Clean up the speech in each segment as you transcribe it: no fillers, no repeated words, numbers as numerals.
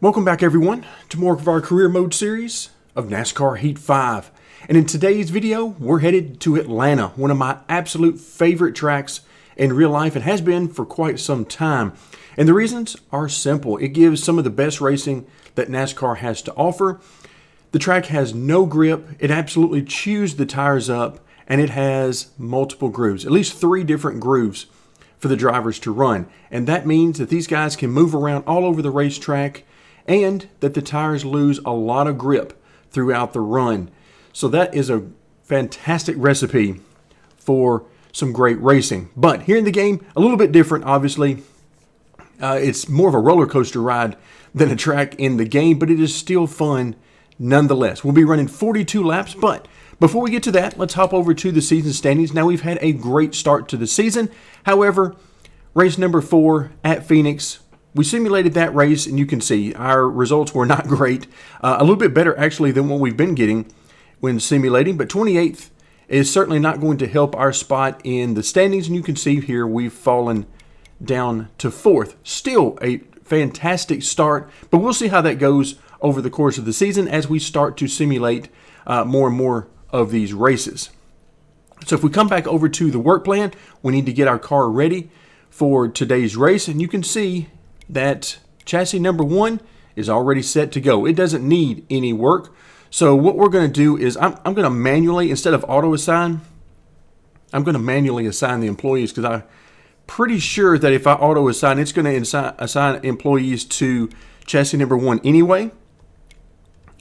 Welcome back everyone to more of our career mode series of NASCAR Heat 5. And in today's video, we're headed to Atlanta, one of my absolute favorite tracks in real life and has been for quite some time. And the reasons are simple. It gives some of the best racing that NASCAR has to offer. The track has no grip, it absolutely chews the tires up, and it has multiple grooves, at least 3 different grooves for the drivers to run. And that means that these guys can move around all over the racetrack and that the tires lose a lot of grip throughout the run. So that is a fantastic recipe for some great racing. But here in the game, a little bit different, obviously. It's more of a roller coaster ride than a track in the game, but it is still fun nonetheless. We'll be running 42 laps, but before we get to that, let's hop over to the season standings. Now, we've had a great start to the season. However, race number 4 at Phoenix, we simulated that race, and you can see our results were not great. A little bit better, actually, than what we've been getting when simulating, but 28th is certainly not going to help our spot in the standings, and you can see here we've fallen down to 4th. Still a fantastic start, but we'll see how that goes over the course of the season as we start to simulate more and more of these races. So if we come back over to the work plan, we need to get our car ready for today's race, and you can see that chassis number 1 is already set to go. It doesn't need any work. So what we're going to do is I'm going to manually, instead of auto assign, I'm going to manually assign the employees, because I'm pretty sure that if I auto assign, it's going to assign employees to chassis number 1 anyway.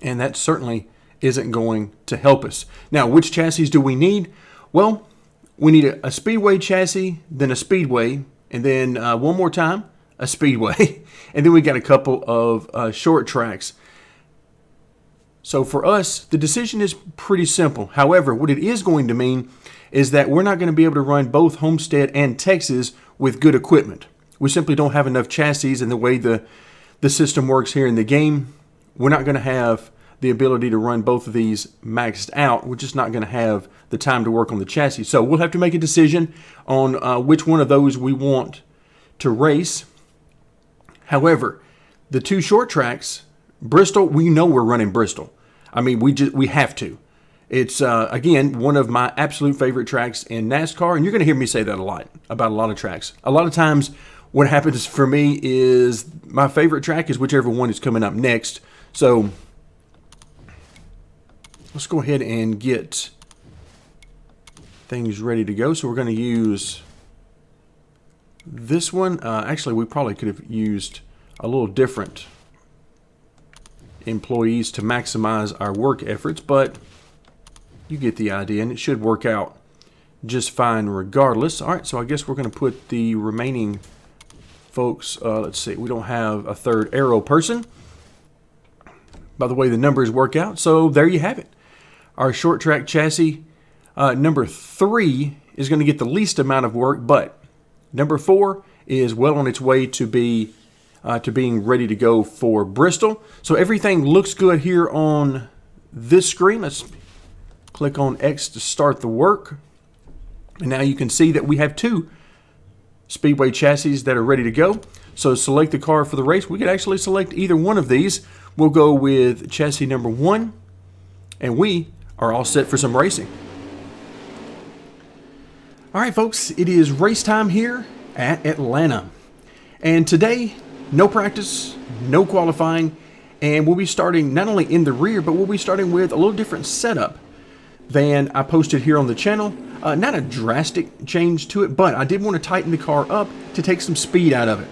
And that certainly isn't going to help us. Now, which chassis do we need? Well, we need a speedway chassis, then a speedway, and then one more time, a speedway, and then we got a couple of short tracks. So for us, the decision is pretty simple. However, what it is going to mean is that we're not going to be able to run both Homestead and Texas with good equipment. We simply don't have enough chassis, and the way the system works here in the game, we're not going to have the ability to run both of these maxed out. We're just not going to have the time to work on the chassis. So we'll have to make a decision on which one of those we want to race. However, the 2 short tracks, Bristol, we know we're running Bristol. I mean, we have to. It's, again, one of my absolute favorite tracks in NASCAR, and you're going to hear me say that a lot about a lot of tracks. A lot of times what happens for me is my favorite track is whichever one is coming up next. So let's go ahead and get things ready to go. So we're going to use this one. Actually, we probably could have used a little different employees to maximize our work efforts, but you get the idea, and it should work out just fine regardless. All right, so I guess we're going to put the remaining folks, let's see, we don't have a 3rd aero person, by the way the numbers work out. So there you have it. Our short track chassis, number 3 is going to get the least amount of work, but number 4 is well on its way to being ready to go for Bristol. So everything looks good here on this screen. Let's click on X to start the work. And now you can see that we have 2 speedway chassis that are ready to go. So select the car for the race. We could actually select either one of these. We'll go with chassis number 1, and we are all set for some racing. All right, folks, it is race time here at Atlanta. And today, no practice, no qualifying, and we'll be starting not only in the rear, but we'll be starting with a little different setup than I posted here on the channel. Not a drastic change to it, but I did want to tighten the car up to take some speed out of it.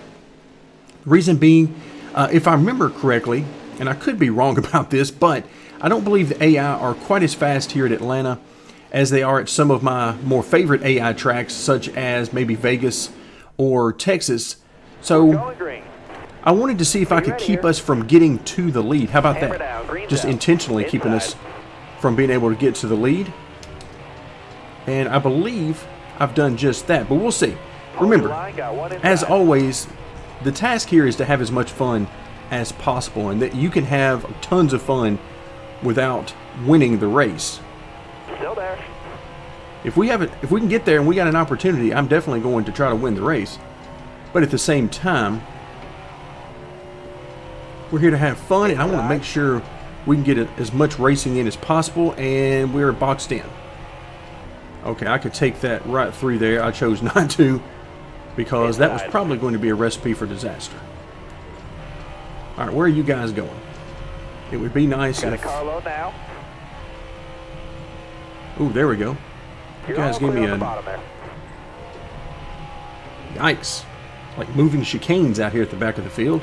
Reason being, if I remember correctly, and I could be wrong about this, but I don't believe the AI are quite as fast here at Atlanta as they are at some of my more favorite AI tracks, such as maybe Vegas or Texas. So I wanted to see if I could keep us from getting to the lead. How about that? Just intentionally keeping us from being able to get to the lead. And I believe I've done just that, but we'll see. Remember, as always, the task here is to have as much fun as possible, and that you can have tons of fun without winning the race. Still there. If we can get there and we got an opportunity, I'm definitely going to try to win the race. But at the same time, We're here to have fun, and I want to make sure we can get as much racing in as possible, and we're boxed in. Okay, I could take that right through there. I chose not to because that was probably going to be a recipe for disaster. All right, where are you guys going? It would be nice if... Carlo now. Ooh, there we go. You guys give me a... Yikes. Like moving chicanes out here at the back of the field.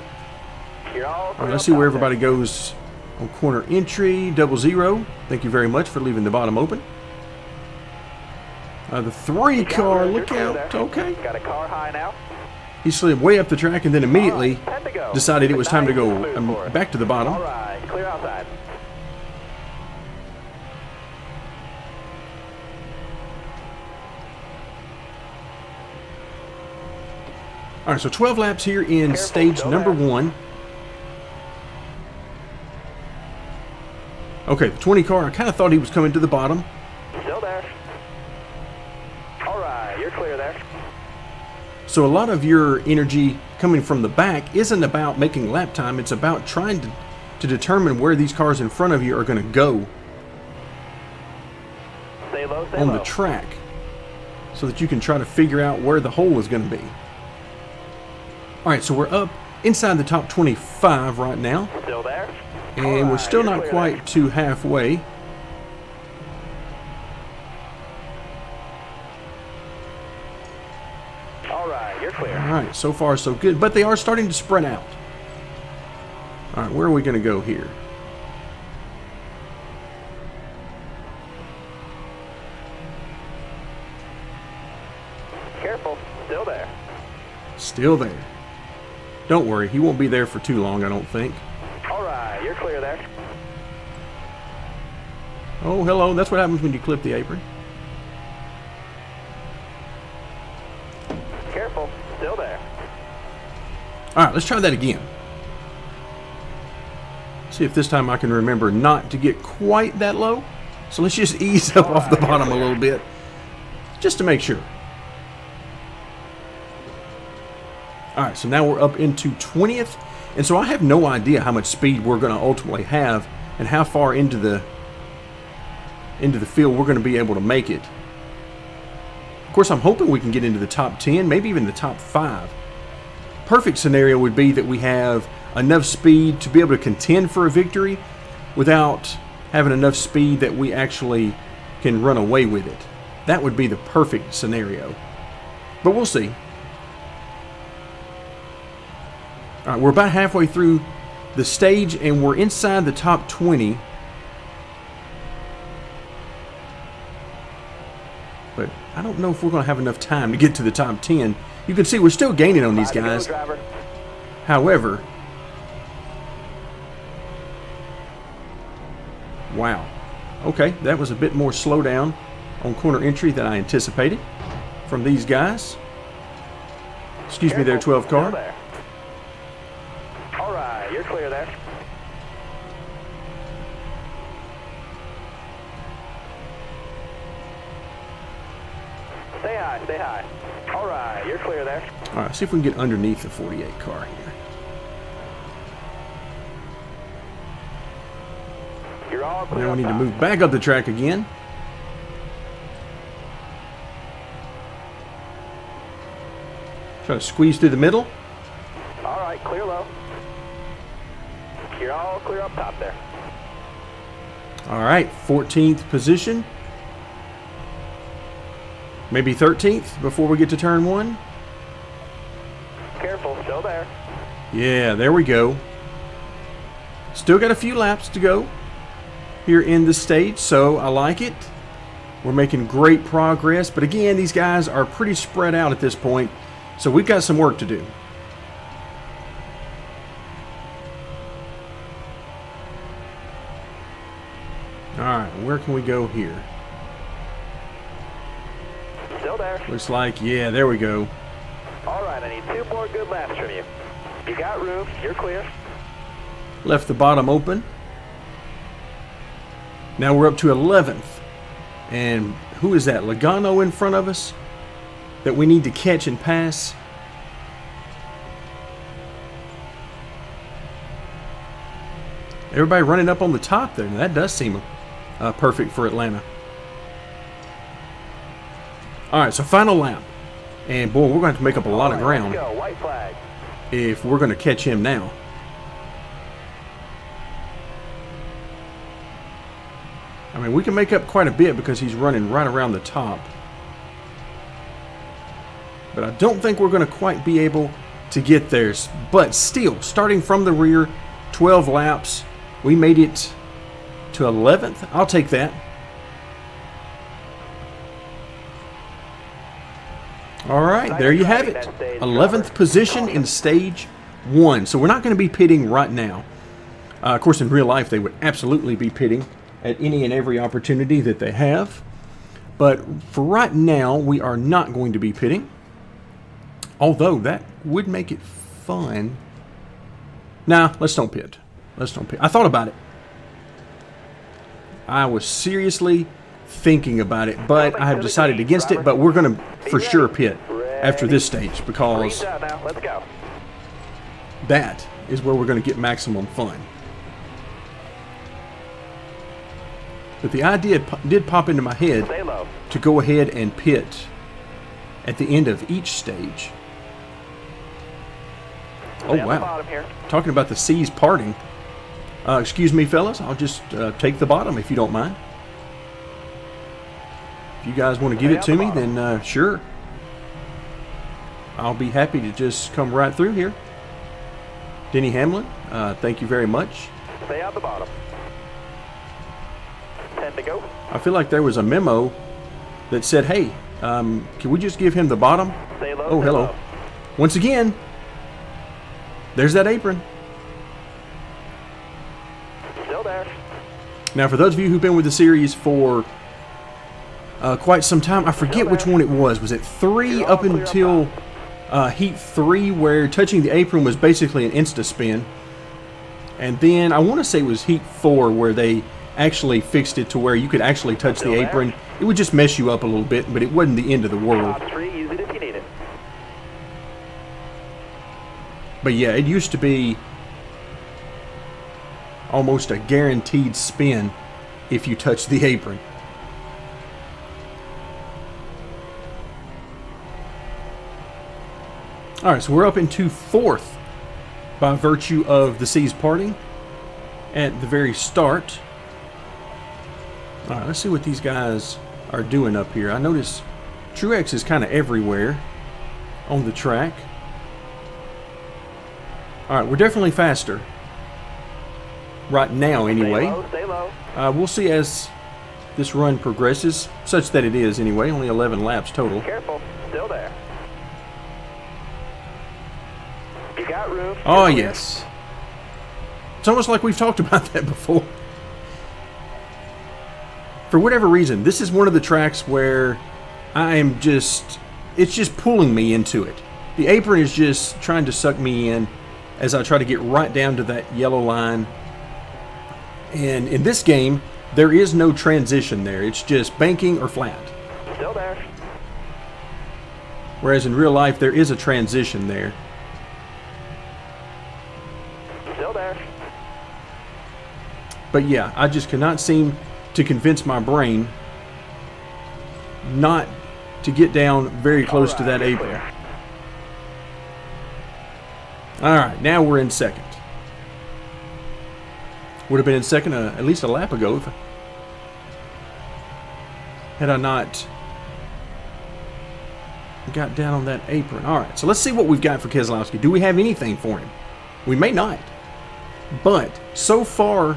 All right, let's see where everybody goes on corner entry. 00. Thank you very much for leaving the bottom open. The 3 car, look out. Okay. Got a car high now. He slid way up the track and then immediately decided it was time to go back to the bottom. All right, clear outside. All right, so 12 laps here in stage number 1. Okay, the 20 car, I kind of thought he was coming to the bottom. Still there. All right, you're clear there. So a lot of your energy coming from the back isn't about making lap time. It's about trying to determine where these cars in front of you are going to go on the track so that you can try to figure out where the hole is going to be. All right, so we're up inside the top 25 right now. Still there. And we're still not quite to halfway. All right, you're clear. All right, so far so good, but they are starting to spread out. All right, where are we going to go here? Careful, still there. Still there. Don't worry, he won't be there for too long, I don't think. All right, you're clear there. Oh, hello, that's what happens when you clip the apron. Careful, still there. All right, let's try that again. See if this time I can remember not to get quite that low. So let's just ease up off the bottom a little bit, just to make sure. All right, so now we're up into 20th. And so I have no idea how much speed we're going to ultimately have and how far into the field we're going to be able to make it. Of course, I'm hoping we can get into the top 10, maybe even the top 5. Perfect scenario would be that we have enough speed to be able to contend for a victory without having enough speed that we actually can run away with it. That would be the perfect scenario. But we'll see. All right, we're about halfway through the stage, and we're inside the top 20. But I don't know if we're going to have enough time to get to the top 10. You can see we're still gaining on these guys. However, wow. Okay, that was a bit more slowdown on corner entry than I anticipated from these guys. Excuse me there, 12 car. All right, you're clear there. Stay high, stay high. All right, you're clear there. All right, see if we can get underneath the 48 car here. You're all clear. Now we need to move back up the track again. Try to squeeze through the middle. All right, clear low. You're all clear up top there. All right, 14th position. Maybe 13th before we get to turn 1. Careful, still there. Yeah, there we go. Still got a few laps to go here in the stage, so I like it. We're making great progress, but again, these guys are pretty spread out at this point, so we've got some work to do. All right, where can we go here? Still there. Looks like, yeah, there we go. All right, I need 2 more good laps from you. You got room. You're clear. Left the bottom open. Now we're up to 11th. And who is that? Logano in front of us that we need to catch and pass. Everybody running up on the top there. Now, that does seem perfect for Atlanta. All right, so final lap. And, boy, we're going to have to make up a lot of ground White flag. if we're going to catch him now. I mean, we can make up quite a bit because he's running right around the top. But I don't think we're going to quite be able to get there. But still, starting from the rear, 12 laps, we made it to 11th. I'll take that. All right, there you have it. 11th position in stage 1. So we're not going to be pitting right now. Of course, in real life, they would absolutely be pitting at any and every opportunity that they have. But for right now, we are not going to be pitting. Although that would make it fun. Nah, let's don't pit. Let's don't pit. I thought about it. I was seriously thinking about it, but I have decided against it. But we're going to for sure pit after this stage because that is where we're going to get maximum fun. But the idea did pop into my head to go ahead and pit at the end of each stage. Oh, wow. Talking about the seas parting. Excuse me, fellas. I'll just take the bottom if you don't mind. If you guys want to give it to me, then sure. I'll be happy to just come right through here. Denny Hamlin, thank you very much. Stay out the bottom. 10 to go. I feel like there was a memo that said, hey, can we just give him the bottom? Stay low, Oh, stay hello. low. Once again, there's that apron. Still there. Now, for those of you who've been with the series for quite some time, I forget which one it was. Was it 3 up until Heat 3, where touching the apron was basically an insta-spin? And then I want to say it was Heat 4, where they actually fixed it to where you could actually touch the apron. It would just mess you up a little bit, but it wasn't the end of the world. Top 3, use it if you need it. But yeah, it used to be almost a guaranteed spin if you touch the apron. All right, so we're up into 4th by virtue of the seas parting at the very start. All right, let's see what these guys are doing up here. I notice Truex is kind of everywhere on the track. All right, we're definitely faster right now anyway. Stay low. We'll see as this run progresses, such that it is anyway. Only 11 laps total. Careful. Still there. You got room. Oh, yes. It's almost like we've talked about that before. For whatever reason, this is one of the tracks where I am just, it's just pulling me into it. The apron is just trying to suck me in as I try to get right down to that yellow line. And in this game, there is no transition there. It's just banking or flat. Still there. Whereas in real life, there is a transition there. Still there. But yeah, I just cannot seem to convince my brain not to get down very close to that apron. All right, now we're in second. Would have been in second at least a lap ago if had I not got down on that apron. All right, so let's see what we've got for Keselowski. Do we have anything for him? We may not. But so far,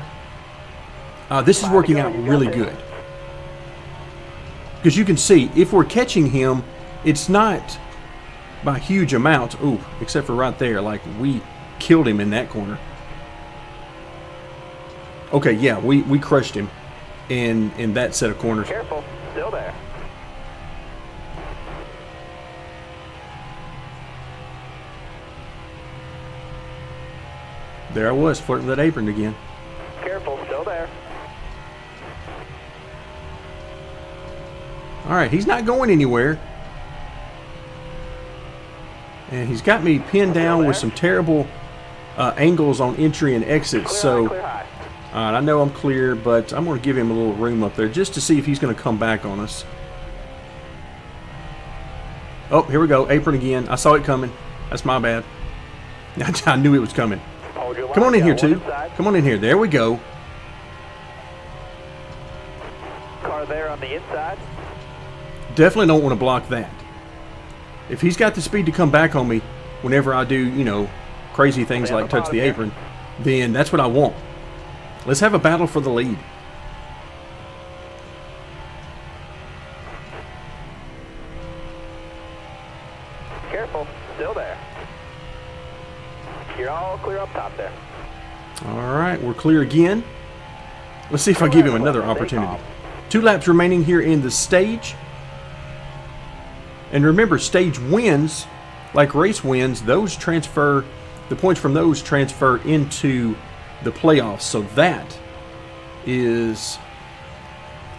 this is working out really good. Because you can see, if we're catching him, it's not by huge amounts. Ooh, except for right there, like we killed him in that corner. Okay, yeah, we crushed him in that set of corners. Careful. Still there. There I was, flirting with that apron again. Careful. Still there. All right, he's not going anywhere. And he's got me pinned down with some terrible angles on entry and exit. Clear high, So clear high. All right, I know I'm clear, but I'm going to give him a little room up there just to see if he's going to come back on us. Oh, here we go. Apron again. I saw it coming. That's my bad. I knew it was coming. Come on in here, too. Come on in here. There we go. Car there on the inside. Definitely don't want to block that. If he's got the speed to come back on me whenever I do, you know, crazy things like touch the apron, then that's what I want. Let's have a battle for the lead. Careful, still there. You're all clear up top there. All right, we're clear again. Let's see if I give him another opportunity. 2 laps remaining here in the stage. And remember, stage wins, like race wins, those transfer, the points from those transfer into the playoffs. So that is,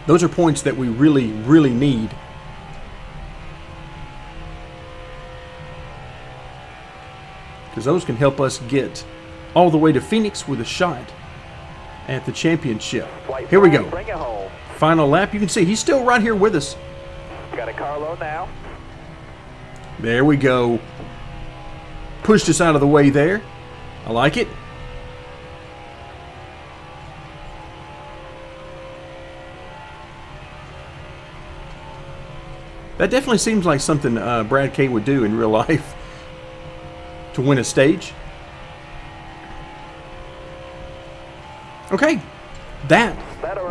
those are points that we really, really need. Because those can help us get all the way to Phoenix with a shot at the championship. Here we go. Final lap. You can see he's still right here with us. Got a car low now. There we go. Pushed us out of the way there. I like it. That definitely seems like something Brad K would do in real life to win a stage. Okay, that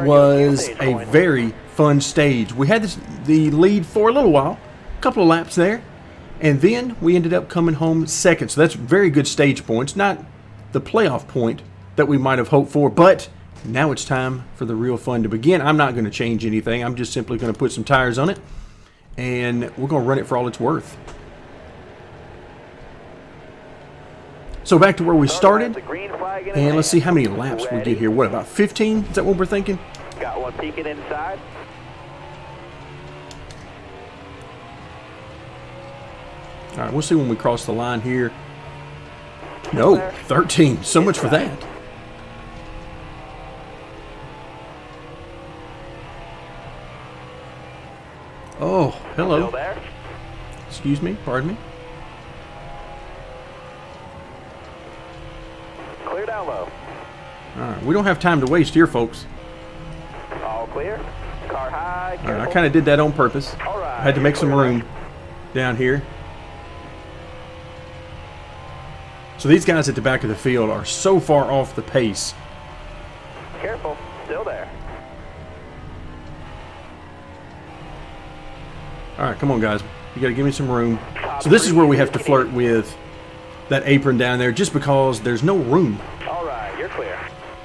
was a very fun stage. We had the lead for a little while, a couple of laps there, and then we ended up coming home second. So that's very good stage points, not the playoff point that we might have hoped for, but now it's time for the real fun to begin. I'm not going to change anything. I'm just simply going to put some tires on it, and we're going to run it for all it's worth. So back to where we started, and let's see how many laps we get here. What, about 15? Is that what we're thinking? Got one peeking inside. All right, we'll see when we cross the line here. No, 13. So much for that. Oh, hello. Excuse me, pardon me. Clear down low. All right, we don't have time to waste here, folks. All clear. Car high. All right, I kind of did that on purpose. All right, I had to make some room down here. So these guys at the back of the field are so far off the pace. Careful, still there. All right, come on, guys. You got to give me some room. So this is where we have to flirt with that apron down there, just because there's no room. All right, you're clear.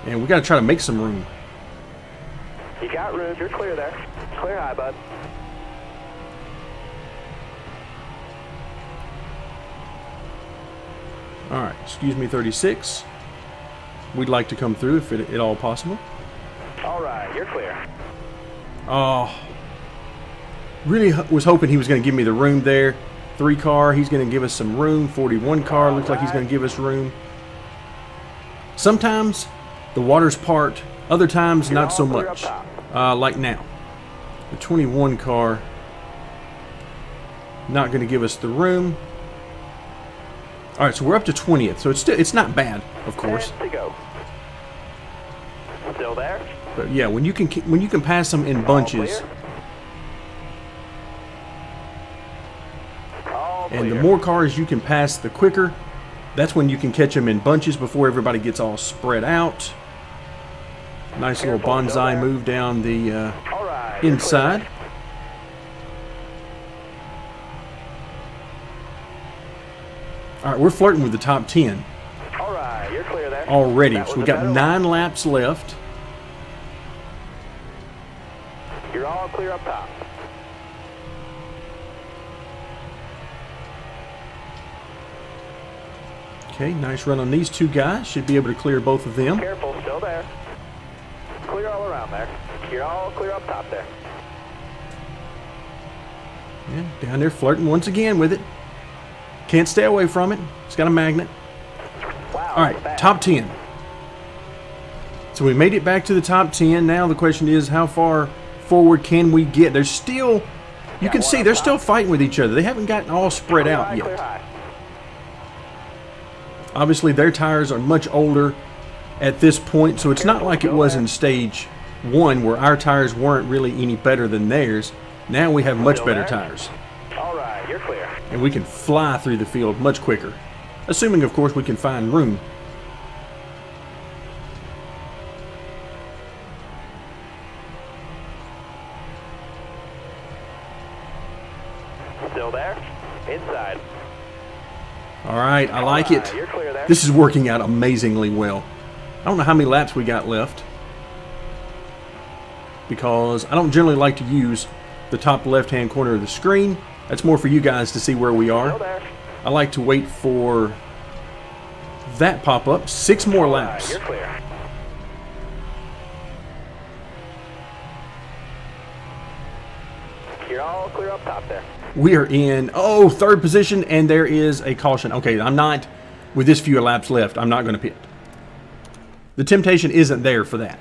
And we got to try to make some room. You got room. You're clear there. Clear high, bud. All right, excuse me, 36. We'd like to come through if at all possible. All right, you're clear. Oh, really was hoping he was going to give me the room there. 3 car, he's going to give us some room. 41 car, looks like he's going to give us room. Sometimes the water's part, other times not so much. Like now. The 21 car, not going to give us the room. All right, so we're up to 20th, so it's not bad, of course. 10 to go. Still there? But yeah, when you can pass them in bunches, and the more cars you can pass, the quicker. That's when you can catch them in bunches before everybody gets all spread out. Nice little bonsai move down the inside. All right, we're flirting with the top 10 All right, you're clear there. already. So we've got 9 laps left. You're all clear up top. Okay, nice run on these 2 guys. Should be able to clear both of them. Careful, still there. Clear all around there. You're all clear up top there. Yeah, down there flirting once again with it. Can't stay away from it. It's got a magnet. Wow, All right, top 10. So So we made it back to the top 10. Now the question is, how far forward can we get? There's still, you can see they're still fighting with each other. They haven't gotten all spread out yet. Obviously their tires are much older at this point, so it's not like it was in stage 1 where our tires weren't really any better than theirs. Now we have much better tires. All right, you're clear. And we can fly through the field much quicker. Assuming, of course, we can find room. Still there? Inside. All right, I like it. You're clear there. This is working out amazingly well. I don't know how many laps we got left, because I don't generally like to use the top left-hand corner of the screen. That's more for you guys to see where we are. Still there. I like to wait for that pop up. 6 more laps. You're clear. You're all clear up top there. We are in, oh, 3rd position, and there is a caution. Okay, I'm not, with this few laps left, I'm not going to pit. The temptation isn't there for that.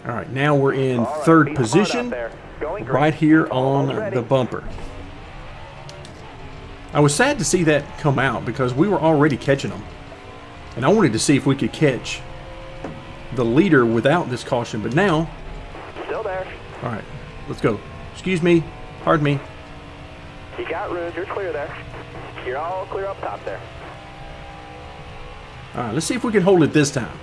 All right, now we're in 3rd position, right here on the bumper. I was sad to see that come out because we were already catching them. And I wanted to see if we could catch the leader without this caution, but now... Still there. All right, let's go. Excuse me, pardon me. You got room, you're clear there. You're all clear up top there. All right, let's see if we can hold it this time.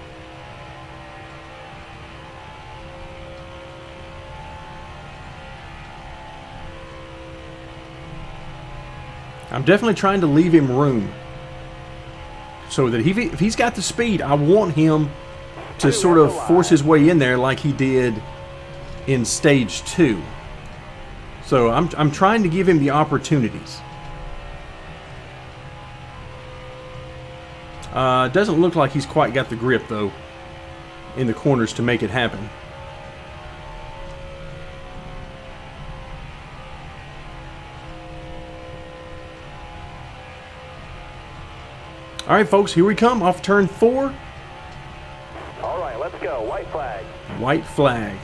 I'm definitely trying to leave him room so that if he's got the speed, I want him to sort of force his way in there like he did in stage 2. So I'm trying to give him the opportunities. Doesn't look like he's quite got the grip though in the corners to make it happen. All right, folks, here we come off turn 4. All right, let's go. White flag. White flag.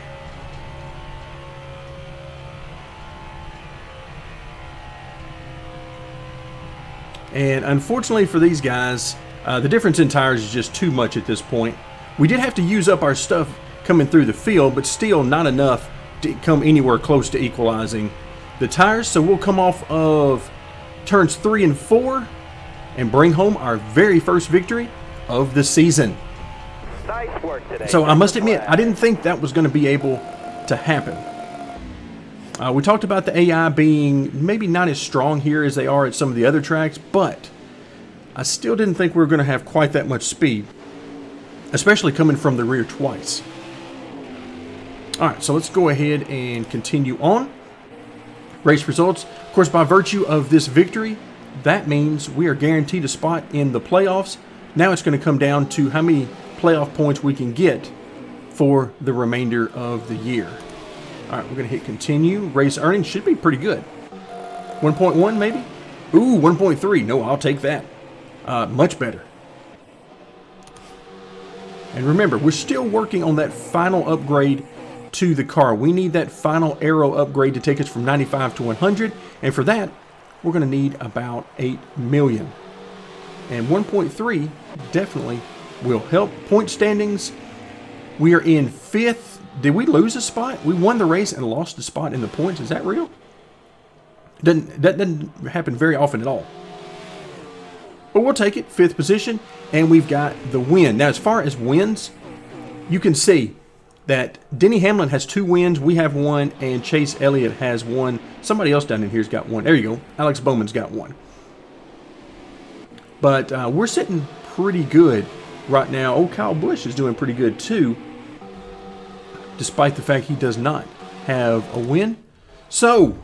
And unfortunately for these guys, the difference in tires is just too much at this point. We did have to use up our stuff coming through the field, but still not enough to come anywhere close to equalizing the tires. So we'll come off of turns 3 and 4 and bring home our very first victory of the season. Nice work today. So I must admit, I didn't think that was going to be able to happen. We talked about the AI being maybe not as strong here as they are at some of the other tracks, but I still didn't think we were going to have quite that much speed, especially coming from the rear twice. All right, so let's go ahead and continue on. Race results. Of course, by virtue of this victory, that means we are guaranteed a spot in the playoffs. Now it's going to come down to how many playoff points we can get for the remainder of the year. All right, we're going to hit continue. Race earnings should be pretty good. 1.1 maybe? Ooh, 1.3. No, I'll take that. Much better. And remember, we're still working on that final upgrade to the car. We need that final aero upgrade to take us from 95 to 100. And for that, we're going to need about 8 million. And 1.3 definitely will help. Point standings, we are in 5th. Did we lose a spot? We won the race and lost a spot in the points. Is that real? That doesn't happen very often at all. But we'll take it. 5th position. And we've got the win. Now, as far as wins, you can see that Denny Hamlin has 2 wins. We have 1. And Chase Elliott has 1. Somebody else down in here's got 1. There you go. Alex Bowman's got 1. But we're sitting pretty good right now. Oh, Kyle Busch is doing pretty good too, despite the fact he does not have a win. So,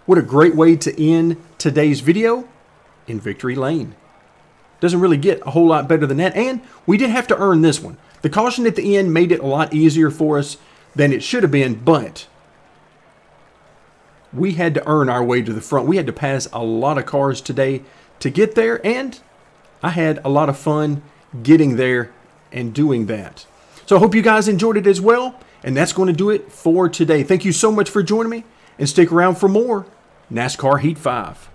what a great way to end today's video in victory lane. Doesn't really get a whole lot better than that. And we did have to earn this one. The caution at the end made it a lot easier for us than it should have been, but we had to earn our way to the front. We had to pass a lot of cars today to get there, and I had a lot of fun getting there and doing that. So I hope you guys enjoyed it as well. And that's going to do it for today. Thank you so much for joining me. And stick around for more NASCAR Heat 5.